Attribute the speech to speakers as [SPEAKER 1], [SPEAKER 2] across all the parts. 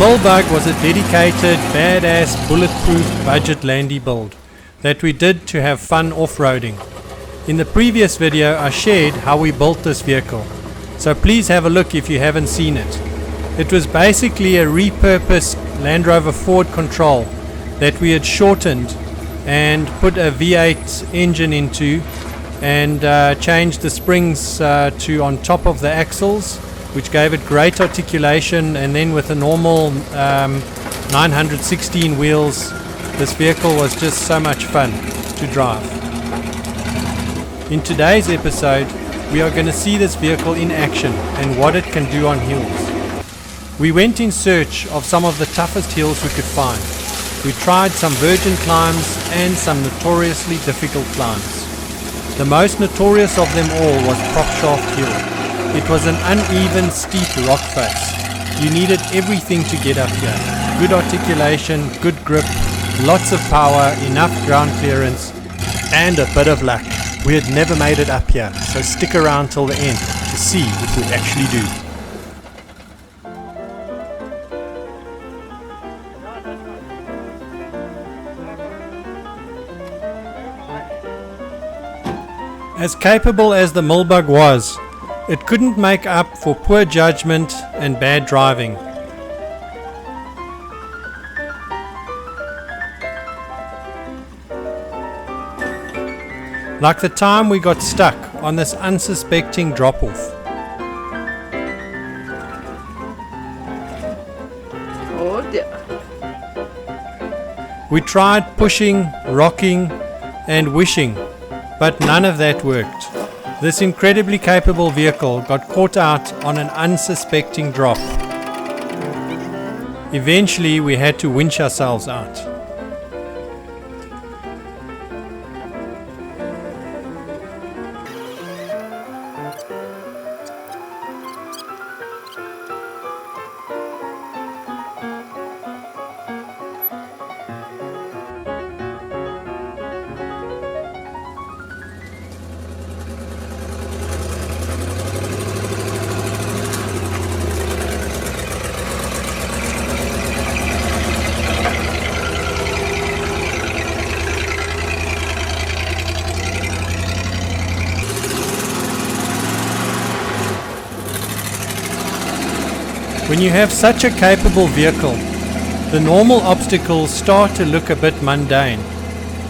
[SPEAKER 1] Millbug was a dedicated, badass, bulletproof budget landy build that we did to have fun off-roading. In the previous video I shared how we built this vehicle, so please have a look if you haven't seen it. It was basically a repurposed Land Rover Ford control that we had shortened and put a V8 engine into and changed the springs to on top of the axles, which gave it great articulation, and then with a normal 916 wheels, this vehicle was just so much fun to drive. In today's episode, we are going to see this vehicle in action and what it can do on hills. We went in search of some of the toughest hills we could find. We tried some virgin climbs and some notoriously difficult climbs. The most notorious of them all was Propshaft Hill. It was an uneven, steep rock face. You needed everything to get up here. Good articulation, good grip, lots of power, enough ground clearance, and a bit of luck. We had never made it up here, so stick around till the end to see if we actually do. As capable as the Millbug was, it couldn't make up for poor judgment and bad driving. Like the time we got stuck on this unsuspecting drop-off.
[SPEAKER 2] Oh dear.
[SPEAKER 1] We tried pushing, rocking and wishing, but none of that worked. This incredibly capable vehicle got caught out on an unsuspecting drop. Eventually we had to winch ourselves out. When you have such a capable vehicle, the normal obstacles start to look a bit mundane,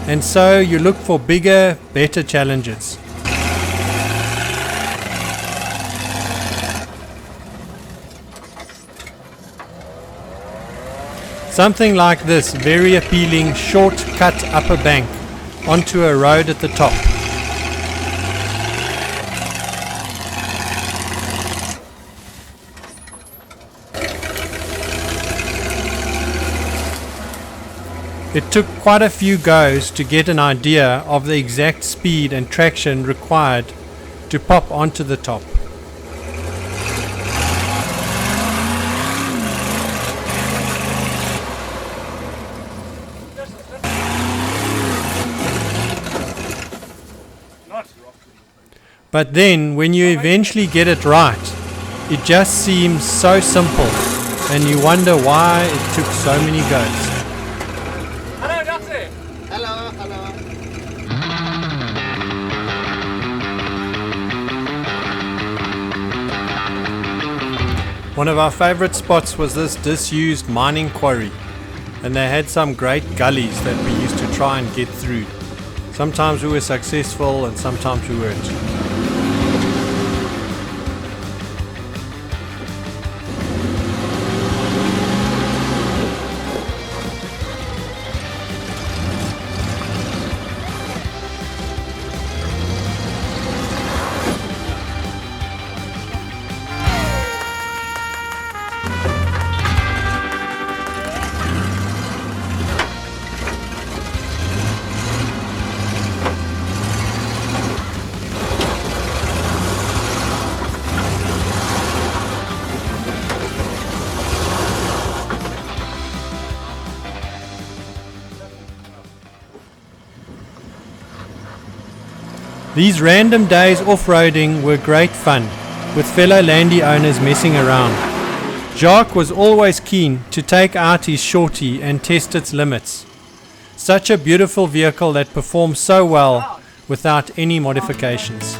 [SPEAKER 1] and so you look for bigger, better challenges. Something like this very appealing short-cut upper bank onto a road at the top. It took quite a few goes to get an idea of the exact speed and traction required to pop onto the top. But then when you eventually get it right, it just seems so simple and you wonder why it took so many goes. One of our favorite spots was this disused mining quarry, and they had some great gullies that we used to try and get through. Sometimes we were successful and sometimes we weren't. These random days off-roading were great fun, with fellow landy owners messing around. Jacques was always keen to take out his shorty and test its limits. Such a beautiful vehicle that performs so well without any modifications.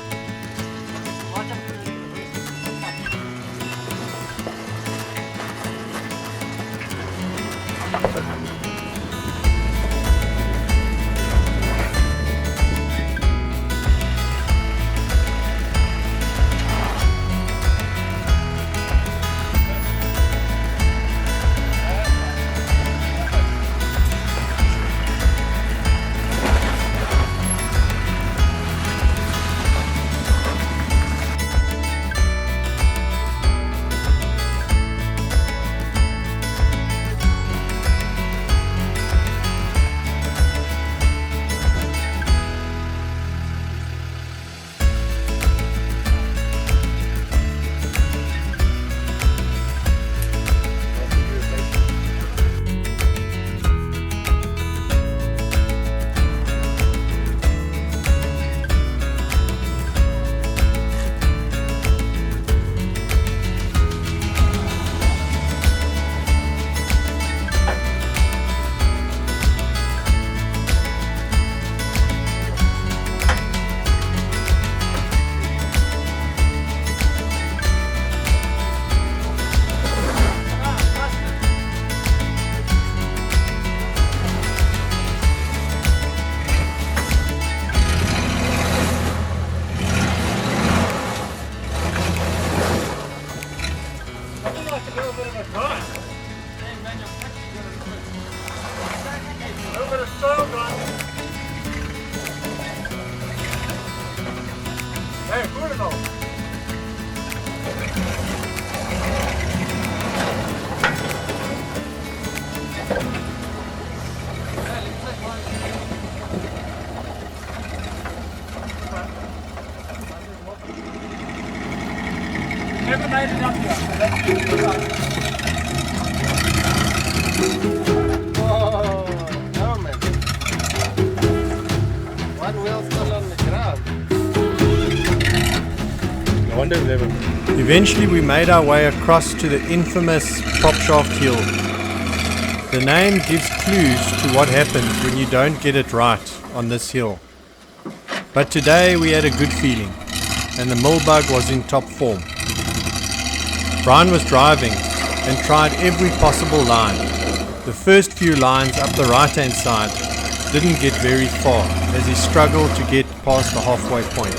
[SPEAKER 2] Never made it up here.
[SPEAKER 3] Oh, no man. One wheel still on the ground.
[SPEAKER 1] No wonder we never. Eventually we made our way across to the infamous Propshaft Hill. The name gives clues to what happens when you don't get it right on this hill. But today we had a good feeling, and the millbug was in top form. Brian was driving and tried every possible line. The first few lines up the right hand side didn't get very far as he struggled to get past the halfway point.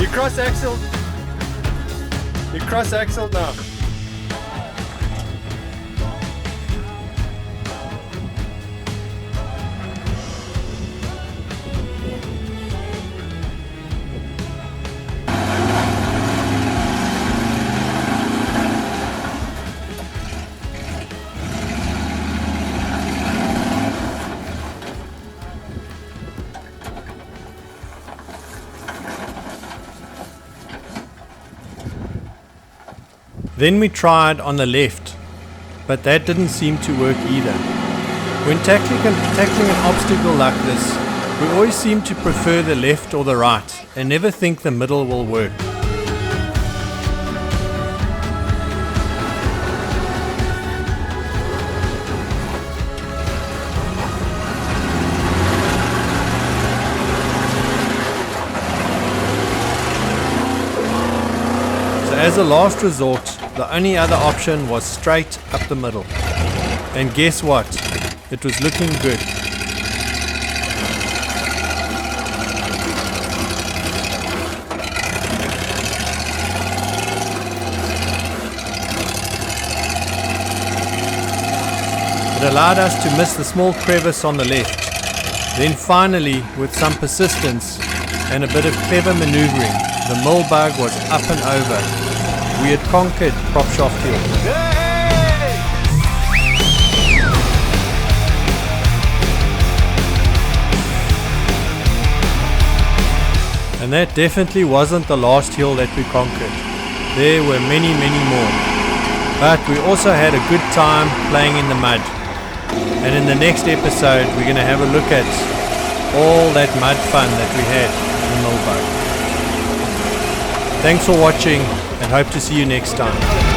[SPEAKER 3] You cross axle. You cross axle now.
[SPEAKER 1] Then we tried on the left, but that didn't seem to work either. When tackling an obstacle like this, we always seem to prefer the left or the right and never think the middle will work. So as a last resort, the only other option was straight up the middle. And guess what? It was looking good. It allowed us to miss the small crevice on the left. Then finally, with some persistence and a bit of clever maneuvering, the millbug was up and over. We had conquered Propshaft Hill. And that definitely wasn't the last hill that we conquered. There were many, many more. But we also had a good time playing in the mud. And in the next episode, we're going to have a look at all that mud fun that we had in the millboat. Thanks for watching and hope to see you next time.